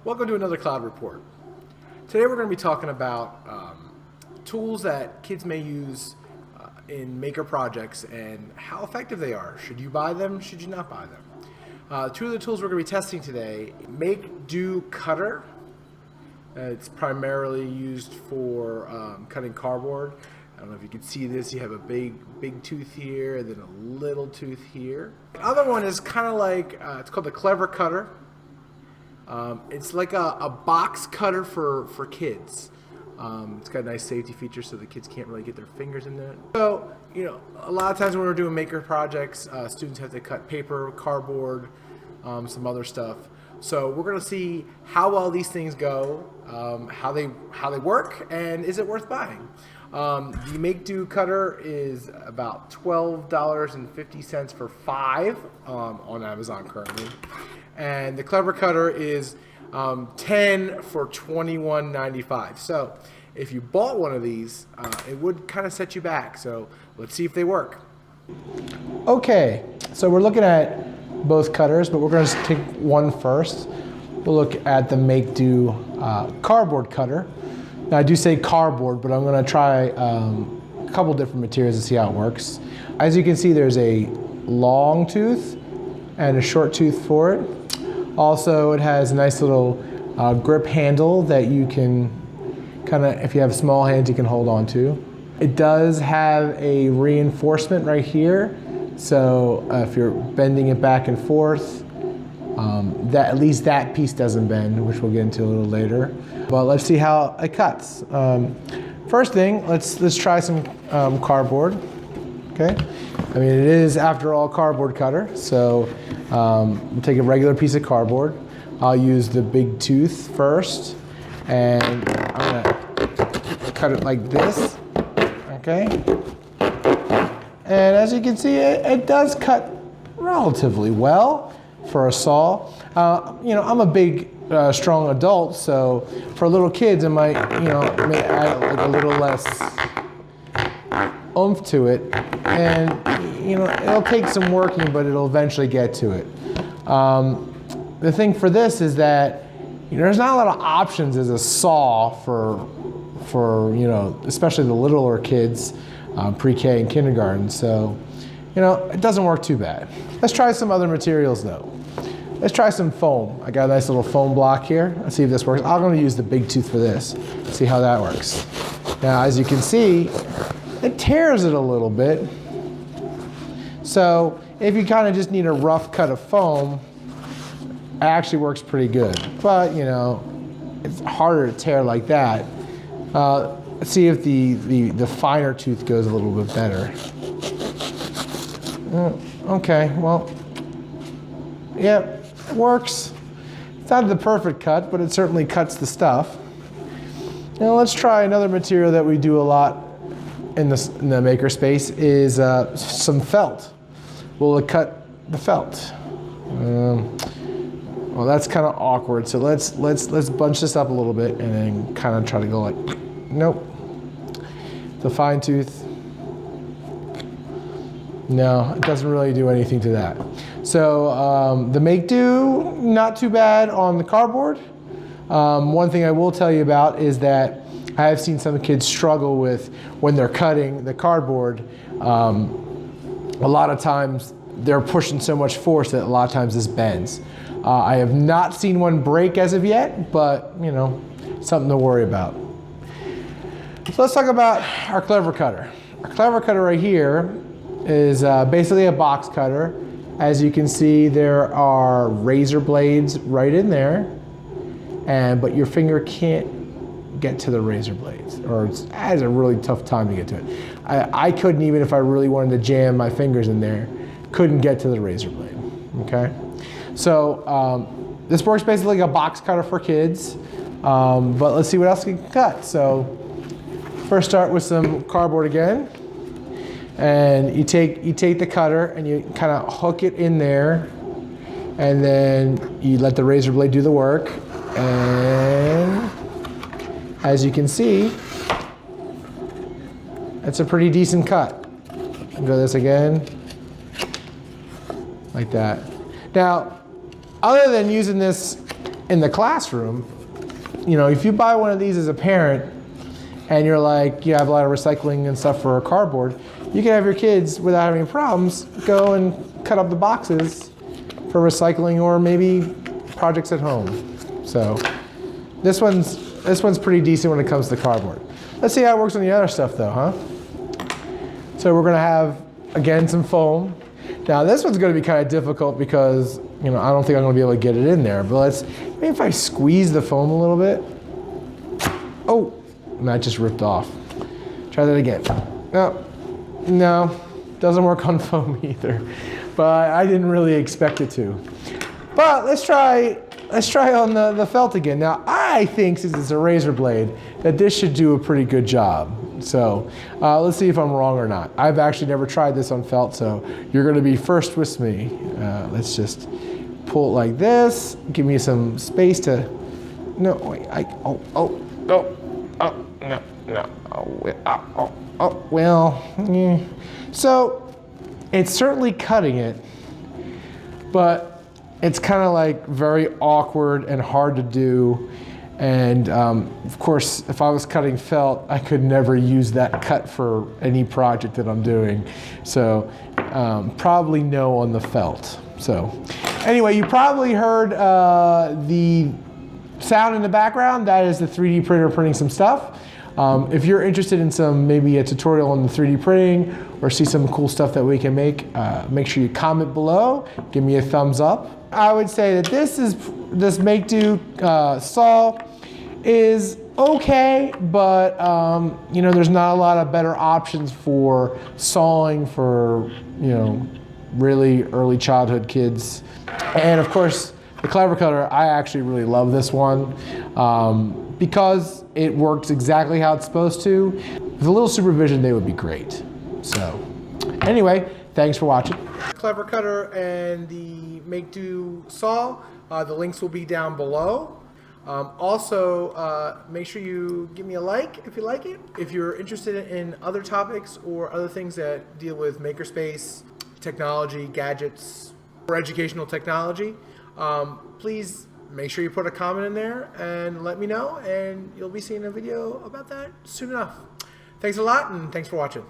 Welcome to another Cloud Report. Today we're going to be talking about tools that kids may use in maker projects and how effective they are. Should you buy them? Should you not buy them? Two of the tools we're going to be testing today: Makedo Kutter. It's primarily used for cutting cardboard. I don't know if you can see this. You have a big tooth here and then a little tooth here. The other one is kind of like, it's called the Klever Kutter. It's like a box cutter for kids. It's got a nice safety feature so the kids can't really get their fingers in it. So, a lot of times when we're doing maker projects, students have to cut paper, cardboard, some other stuff. So we're going to see how well these things go, how they work, and is it worth buying. The Makedo Kutter is about $12.50 for 5 on Amazon currently. And the Klever Kutter is 10 for $21.95. So if you bought one of these, it would kind of set you back. So let's see if they work. Okay, so we're looking at both cutters, but we're going to take one first. We'll look at the Makedo cardboard cutter. Now I do say cardboard, but I'm going to try a couple different materials to see how it works. As you can see, there's a long tooth and a short tooth for it. Also, it has a nice little grip handle that you can kind of, if you have small hands, you can hold on to. It does have a reinforcement right here. So if you're bending it back and forth, at least that piece doesn't bend, which we'll get into a little later. But let's see how it cuts. First thing, let's try some cardboard. Okay, I mean, it is, after all, cardboard cutter. So we'll take a regular piece of cardboard. I'll use the big tooth first, and I'm gonna cut it like this. Okay, and as you can see, it does cut relatively well for a saw. I'm a big, strong adult, so for little kids, it might, may add like a little less oomph to it, and it'll take some working, but it'll eventually get to it. The thing for this is that there's not a lot of options as a saw for especially the littler kids, pre-K and kindergarten. So it doesn't work too bad. Let's try some other materials though. Let's try some foam. I got a nice little foam block here. Let's see if this works. I'm going to use the big tooth for this. See how that works. Now, as you can see, it tears it a little bit. So if you kind of just need a rough cut of foam, it actually works pretty good. But it's harder to tear like that. Let's see if the finer tooth goes a little bit better. Okay, well, yeah, it works. It's not the perfect cut, but it certainly cuts the stuff. Now let's try another material that we do a lot in the maker space is some felt. We'll cut the felt. Well, that's kind of awkward. So let's bunch this up a little bit and then kind of try to go like, nope. The fine tooth. No, it doesn't really do anything to that. So the Makedo, not too bad on the cardboard. One thing I will tell you about is that I have seen some kids struggle with when they're cutting the cardboard. A lot of times they're pushing so much force that a lot of times this bends. I have not seen one break as of yet, but something to worry about. So let's talk about our Klever Kutter. Our Klever Kutter right here is basically a box cutter. As you can see, there are razor blades right in there, but your finger can't get to the razor blades, or it has a really tough time to get to it. I couldn't, even if I really wanted to jam my fingers in there, couldn't get to the razor blade, okay? So this works basically like a box cutter for kids, but let's see what else we can cut. So first start with some cardboard again, and you take the cutter and you kind of hook it in there, and then you let the razor blade do the work, and as you can see, it's a pretty decent cut. Do this again, like that. Now, other than using this in the classroom, you know, if you buy one of these as a parent and you're like, you have a lot of recycling and stuff for cardboard, you can have your kids, without having problems, go and cut up the boxes for recycling or maybe projects at home. So this one's pretty decent when it comes to cardboard. Let's see how it works on the other stuff though, huh? So we're gonna have, again, some foam. Now this one's gonna be kind of difficult because, you know, I don't think I'm gonna be able to get it in there, but maybe if I squeeze the foam a little bit. Oh, and that just ripped off. Try that again. No, doesn't work on foam either. But I didn't really expect it to. But let's try on the felt again. Now I think, since it's a razor blade, that this should do a pretty good job. So let's see if I'm wrong or not. I've actually never tried this on felt, so you're gonna be first with me. Let's just pull it like this. Give me some space to, no, wait, So it's certainly cutting it, but it's kind of like very awkward and hard to do. And of course, if I was cutting felt, I could never use that cut for any project that I'm doing. So probably no on the felt. So anyway, you probably heard the sound in the background. That is the 3D printer printing some stuff. If you're interested in maybe a tutorial on the 3D printing or see some cool stuff that we can make sure you comment below, give me a thumbs up. I would say that this Makedo saw is okay, but you know, there's not a lot of better options for sawing for, you know, really early childhood kids. And of course, the Klever Kutter, I actually really love this one because it works exactly how it's supposed to. With a little supervision, they would be great. So anyway, thanks for watching. Klever Kutter and the Makedo saw, the links will be down below. Also, make sure you give me a like if you like it. If you're interested in other topics or other things that deal with makerspace, technology, gadgets, or educational technology, please make sure you put a comment in there and let me know, and you'll be seeing a video about that soon enough. Thanks a lot, and thanks for watching.